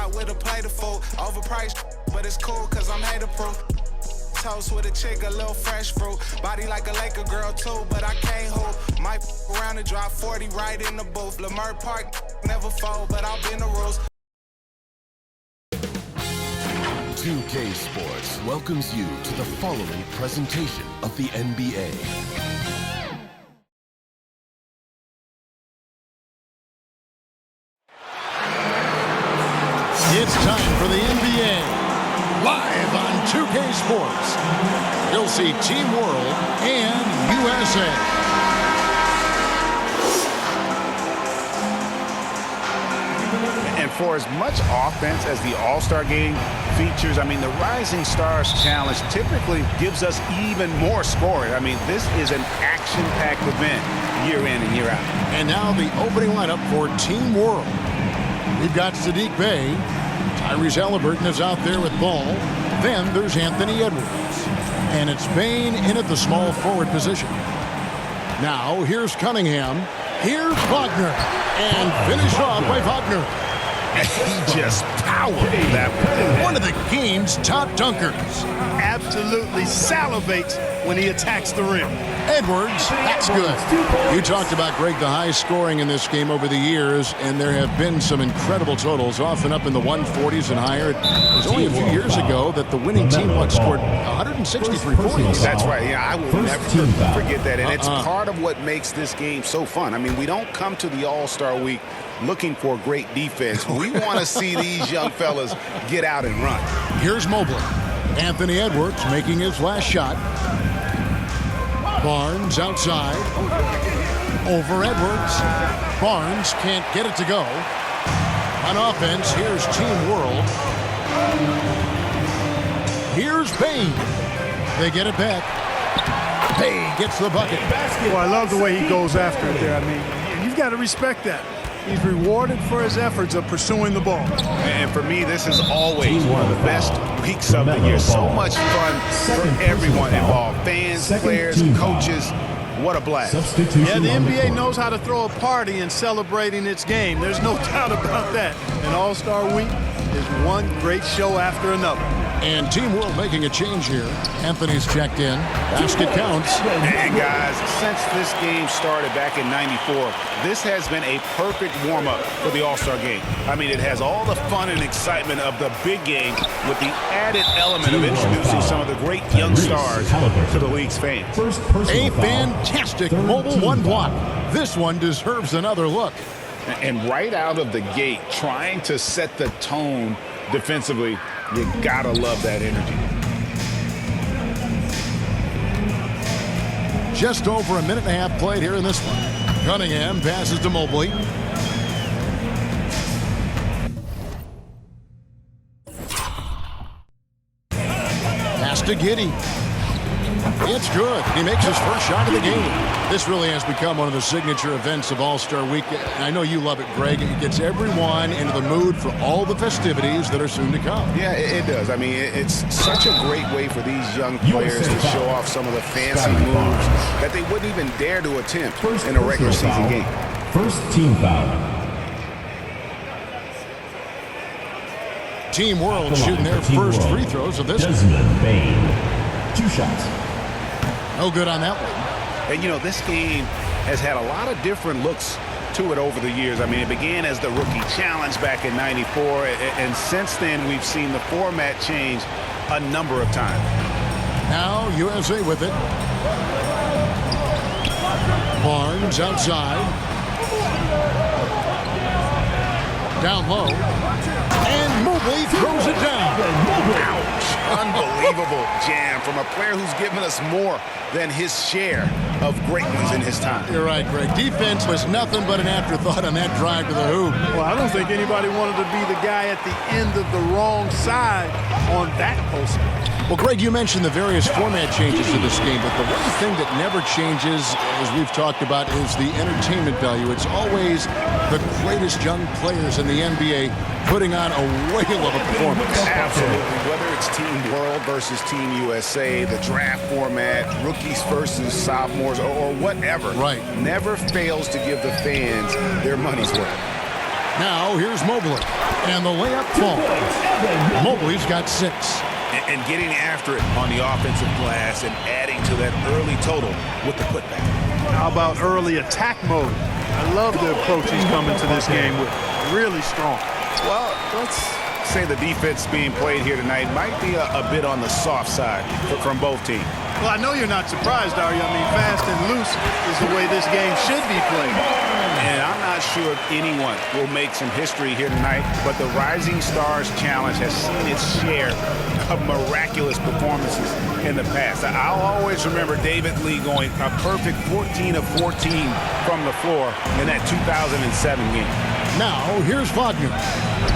pot with a plate of food. Overpriced, but it's cool cause I'm hater-proof. Toast with a chick, a little fresh fruit. Body like a Laker girl too, but I can't hoop. Might around and drop 40 right in the booth. Lamar Park, never fold, but I'll bend the rules. 2K Sports welcomes you to the following presentation of the NBA. It's time for the NBA. Live on 2K Sports. You'll see Team World and USA. And for as much offense as the All-Star Game features, I mean, the Rising Stars Challenge typically gives us even more scoring. I mean, this is an action-packed event year in and year out. And now the opening lineup for Team World. We've got Saddiq Bey. Tyrese Halliburton is out there with ball. Then there's Anthony Edwards. And it's Bane in at the small forward position. Now here's Cunningham. Here's Wagner. And finished off by Wagner. He just powered that one of the game's top dunkers. Absolutely salivates when he attacks the rim. Edwards, that's good. You talked about, Greg, the high scoring in this game over the years, and there have been some incredible totals, often up in the 140s and higher. It was only a few years ago that the winning team scored 163 points. That's right. Yeah, I will never forget that. And it's part of what makes this game so fun. I mean, we don't come to the All-Star Week looking for great defense. We want to see these young fellas get out and run. Here's Mobley. Anthony Edwards making his last shot. Barnes outside. Over Edwards. Barnes can't get it to go. On offense, here's Team World. Here's Bane. They get it back. Bane gets the bucket. Well, I love the way he goes after it there. I mean, you've got to respect that. He's rewarded for his efforts of pursuing the ball. And for me, this is always one of the best weeks of the year. So much fun for everyone involved. Fans, players, coaches. What a blast. Yeah, the NBA knows how to throw a party in celebrating its game. There's no doubt about that. And All-Star Week is one great show after another. And Team World making a change here. Anthony's checked in. Basket counts. And guys, since this game started back in '94, this has been a perfect warm-up for the All-Star Game. I mean, it has all the fun and excitement of the big game with the added element of introducing some of the great young stars to the league's fans. A fantastic mobile one block. This one deserves another look. And right out of the gate, trying to set the tone defensively, you gotta love that energy. Just over a minute and a half played here in this one. Cunningham passes to Mobley. Pass to Giddey. It's good. He makes his first shot of the game. This really has become one of the signature events of All-Star Week. And I know you love it, Greg. It gets everyone into the mood for all the festivities that are soon to come. Yeah, it does. I mean, it's such a great way for these young players to show off some of the fancy moves that they wouldn't even dare to attempt in a regular season game. First team foul. Team World shooting their first free throws of this. Desmond Bane. 2 shots. No good on that one. And, you know, this game has had a lot of different looks to it over the years. I mean, it began as the Rookie Challenge back in '94, and since then we've seen the format change a number of times. Now USA with it. Barnes outside. Down low. And Mobley throws it down. Ouch. Unbelievable jam from a player who's given us more than his share of great ones in his time. You're right, Greg. Defense was nothing but an afterthought on that drive to the hoop. Well, I don't think anybody wanted to be the guy at the end of the wrong side on that post. Well, Greg, you mentioned the various format changes to this game, but the one thing that never changes, as we've talked about, is the entertainment value. It's always the greatest young players in the NBA putting on a whale of a performance. Absolutely. Whether it's Team World versus Team USA, the draft format, rookies versus sophomores, or whatever. Right. Never fails to give the fans their money's worth. Now here's Mobley. And the layup falls. Mobley's got 6. And getting after it on the offensive glass and adding to that early total with the putback. How about early attack mode? I love the approach he's coming to this game with. Really strong. Well, let's say the defense being played here tonight might be a bit on the soft side from both teams. Well, I know you're not surprised, are you? I mean, fast and loose is the way this game should be played. And I'm not sure if anyone will make some history here tonight, but the Rising Stars Challenge has seen its share of miraculous performances in the past. I'll always remember David Lee going a perfect 14 of 14 from the floor in that 2007 game. Now here's Wagner.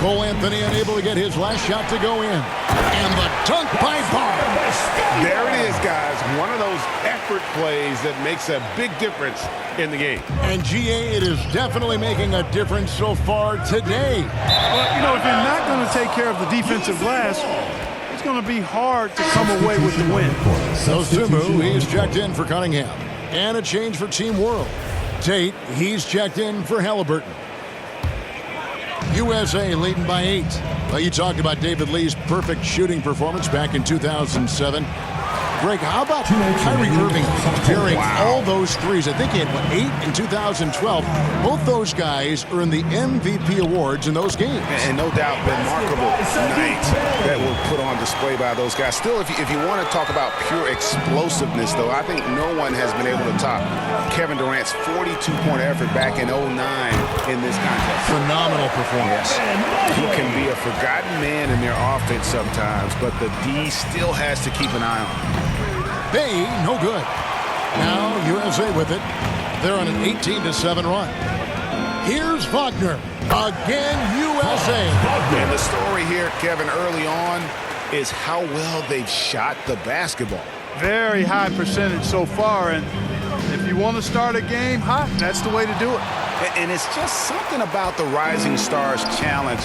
Cole Anthony unable to get his last shot to go in. And the dunk by Barnes. There it is, guys. One of those effort plays that makes a big difference in the game. And GA, it is definitely making a difference so far today. Well, you know, if you're not going to take care of the defensive glass, it's going to be hard to come away with the win. Dosunmu, he's checked in for Cunningham. And a change for Team World. Tate, he's checked in for Halliburton. USA leading by 8. Well, you talked about David Lee's perfect shooting performance back in 2007. Greg, how about Kyrie Irving carrying all those threes? I think he had, 8 in 2012. Both those guys earned the MVP awards in those games. And no doubt remarkable nights that were put on display by those guys. Still, if you want to talk about pure explosiveness, though, I think no one has been able to top Kevin Durant's 42-point effort back in 2009 in this contest. Phenomenal performance. Yes. He can be a forgotten man in their offense sometimes, but the D still has to keep an eye on him. Bay, no good. Now USA with it. They're on an 18-7 run. Here's Wagner. Again, USA. And the story here, Kevin, early on is how well they've shot the basketball. Very high percentage so far, and if you want to start a game hot, that's the way to do it. And it's just something about the Rising Stars Challenge.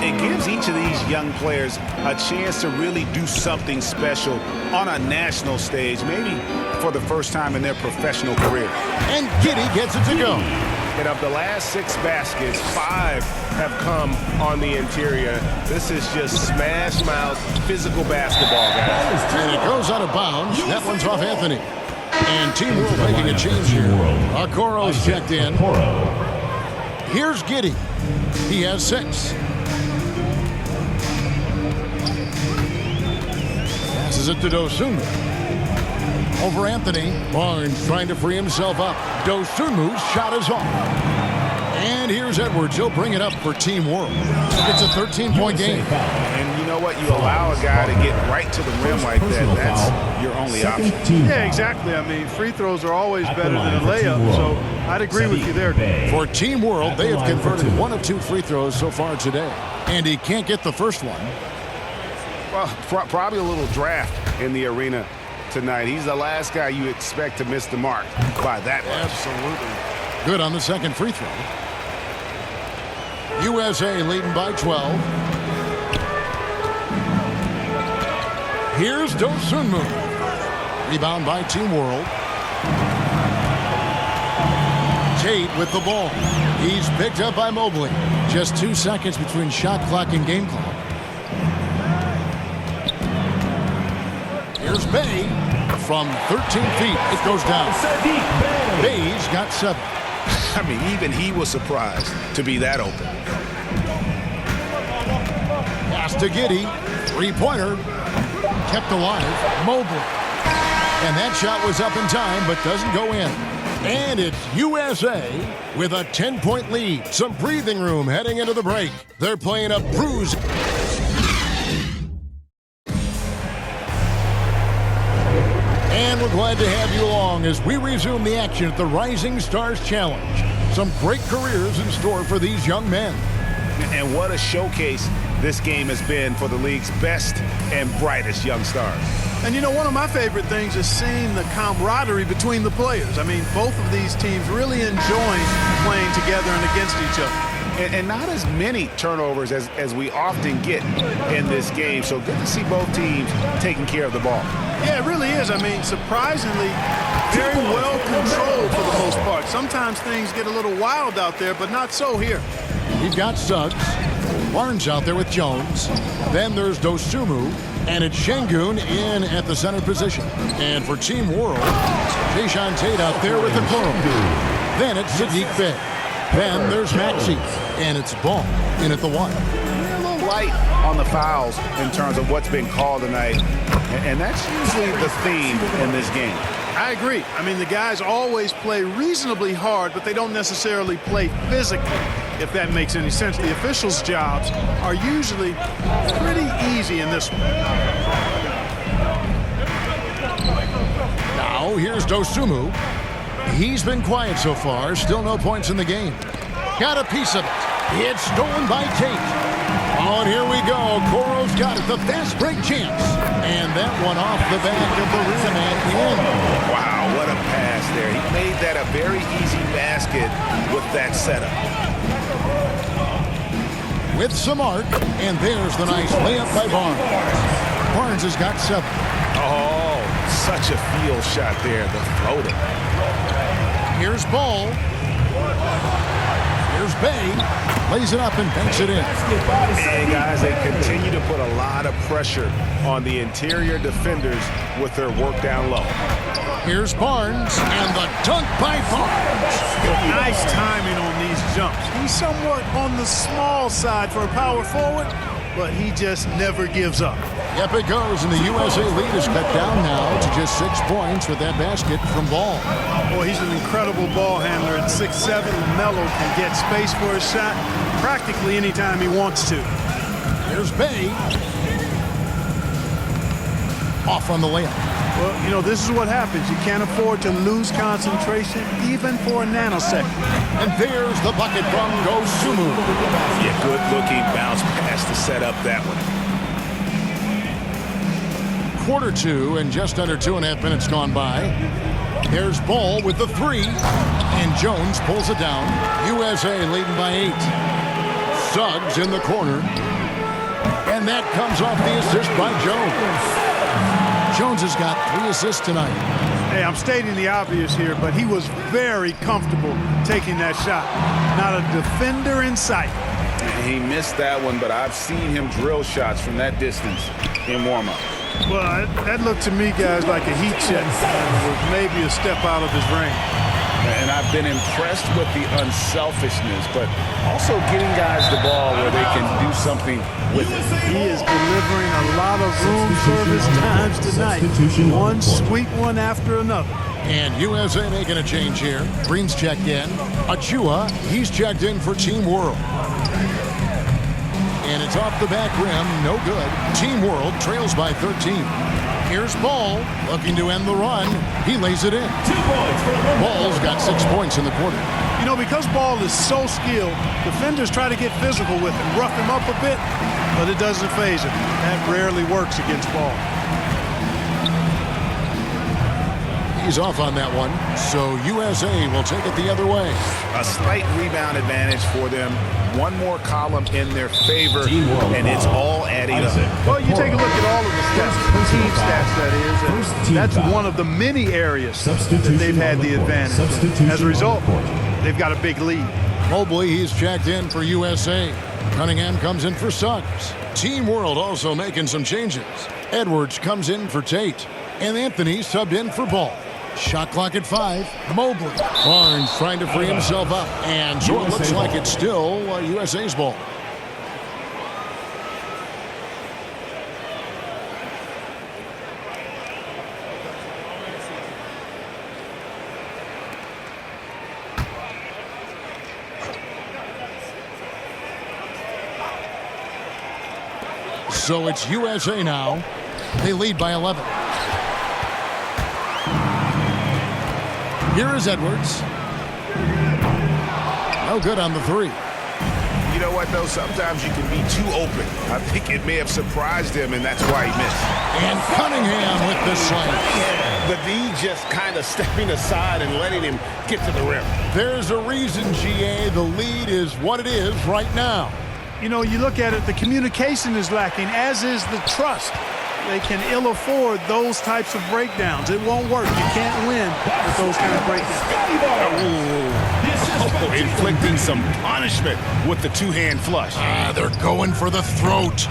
It gives each of these young players a chance to really do something special on a national stage, maybe for the first time in their professional career. And Giddey gets it to go. And of the last 6 baskets, 5 have come on the interior. This is just smash mouth physical basketball, guys. And it goes out of bounds. That one's off Anthony. And Team World making a change here. Okoro's checked in. Here's Giddey. He has 6. Passes it to Dosunmu. Over Anthony. Barnes trying to free himself up. Dosunmu's shot is off. And here's Edwards. He'll bring it up for Team World. It's a 13-point game. And you know what? You allow a guy to get right to the rim like that. That's your only option. Yeah, exactly. I mean, free throws are always better than a layup, so I'd agree with you there. For Team World, they have converted 1 of 2 free throws so far today. And he can't get the first one. Well, probably a little draft in the arena tonight. He's the last guy you expect to miss the mark by that much. Absolutely. Good on the second free throw. USA leading by 12. Here's Dosunmu. Rebound by Team World. Tate with the ball. He's picked up by Mobley. Just 2 seconds between shot clock and game clock. Here's Bay. From 13 feet, it goes down. Bay's got 7. I mean, even he was surprised to be that open. Pass to Giddey. 3-pointer. Kept alive. Mobley. And that shot was up in time, but doesn't go in. And it's USA with a 10-point lead. Some breathing room heading into the break. They're playing a bruise. And we're glad to have you along as we resume the action at the Rising Stars Challenge. Some great careers in store for these young men. And what a showcase this game has been for the league's best and brightest young stars. And you know, one of my favorite things is seeing the camaraderie between the players. I mean, both of these teams really enjoying playing together and against each other. And not as many turnovers as we often get in this game. So good to see both teams taking care of the ball. Yeah, it really is. I mean, surprisingly, very well controlled for the most part. Sometimes things get a little wild out there, but not so here. We've got Suggs. Barnes out there with Jones. Then there's Dosunmu. And it's Şengün in at the center position. And for Team World, Jae'Sean Tate out there with the clone. Then it's Saddiq Bey. Then there's Maxey. And it's Ball in at the 1. A little light on the fouls in terms of what's been called tonight. And that's usually the theme in this game. I agree. I mean, the guys always play reasonably hard, but they don't necessarily play physically, if that makes any sense. The officials' jobs are usually pretty easy in this one. Now, here's Dosunmu. He's been quiet so far. Still no points in the game. Got a piece of it. It's stolen by Tate. Oh, and here we go. Coro's got it. The fast break chance. And that one off the back of the rim at the end. Wow, what a pass there. He made that a very easy basket with that setup. With some arc, and there's the nice layup by Barnes. Barnes has got 7. Oh, such a field shot there, the floater. Here's Ball. Here's Bey. Lays it up and banks it in. Hey, guys, they continue to put a lot of pressure on the interior defenders with their work down low. Here's Barnes, and the dunk by Barnes. Nice timing on these jumps. He's somewhat on the small side for a power forward, but he just never gives up. Yep, it goes, and the USA lead is cut down now to just 6 points with that basket from Ball. Boy, he's an incredible ball handler at 6'7". LaMelo can get space for a shot practically anytime he wants to. Here's Bey. Off on the layup. Well, you know, this is what happens. You can't afford to lose concentration even for a nanosecond. And there's the bucket from Dosunmu. Yeah, good-looking bounce pass to set up that one. Quarter 2 and just under 2.5 minutes gone by. There's Ball with the 3, and Jones pulls it down. USA leading by 8. Suggs in the corner, and that comes off the assist by Jones. Jones has got 3 assists tonight. Hey, I'm stating the obvious here, but he was very comfortable taking that shot. Not a defender in sight. He missed that one, but I've seen him drill shots from that distance in warm-up. Well, that looked to me, guys, like a heat check. It was maybe a step out of his range. And I've been impressed with the unselfishness, but also getting guys the ball where they can do something with it. He is delivering a lot of room service times tonight. One sweet one after another. And USA making a change here. Green's checked in. Achua, he's checked in for Team World. And it's off the back rim, no good. Team World trails by 13. Here's Ball, looking to end the run. He lays it in. 2 points for the Ball's got 6 points in the quarter. You know, because Ball is so skilled, defenders try to get physical with him, rough him up a bit, but it doesn't faze him. That rarely works against Ball. He's off on that one, so USA will take it the other way. A slight rebound advantage for them. One more column in their favor, and it's all adding up. Well, you take a look at all of the stats, team stats, that is, and that's one of the many areas that they've had the advantage. As a result, they've got a big lead. Mobley, he's checked in for USA. Cunningham comes in for Suggs. Team World also making some changes. Edwards comes in for Tate, and Anthony subbed in for Ball. Shot clock at 5. Mobley. Barnes trying to free himself up. And so it looks like it's still USA's ball. So it's USA now. They lead by 11. Here is Edwards. No good on the 3. You know what, though? Sometimes you can be too open. I think it may have surprised him, and that's why he missed. And Cunningham with the slam. The D just kind of stepping aside and letting him get to the rim. There's a reason, GA. The lead is what it is right now. You know, you look at it, the communication is lacking, as is the trust. They can ill afford those types of breakdowns. It won't work. You can't win with those kind of breakdowns. Oh, inflicting some punishment with the two-hand flush. They're going for the throat.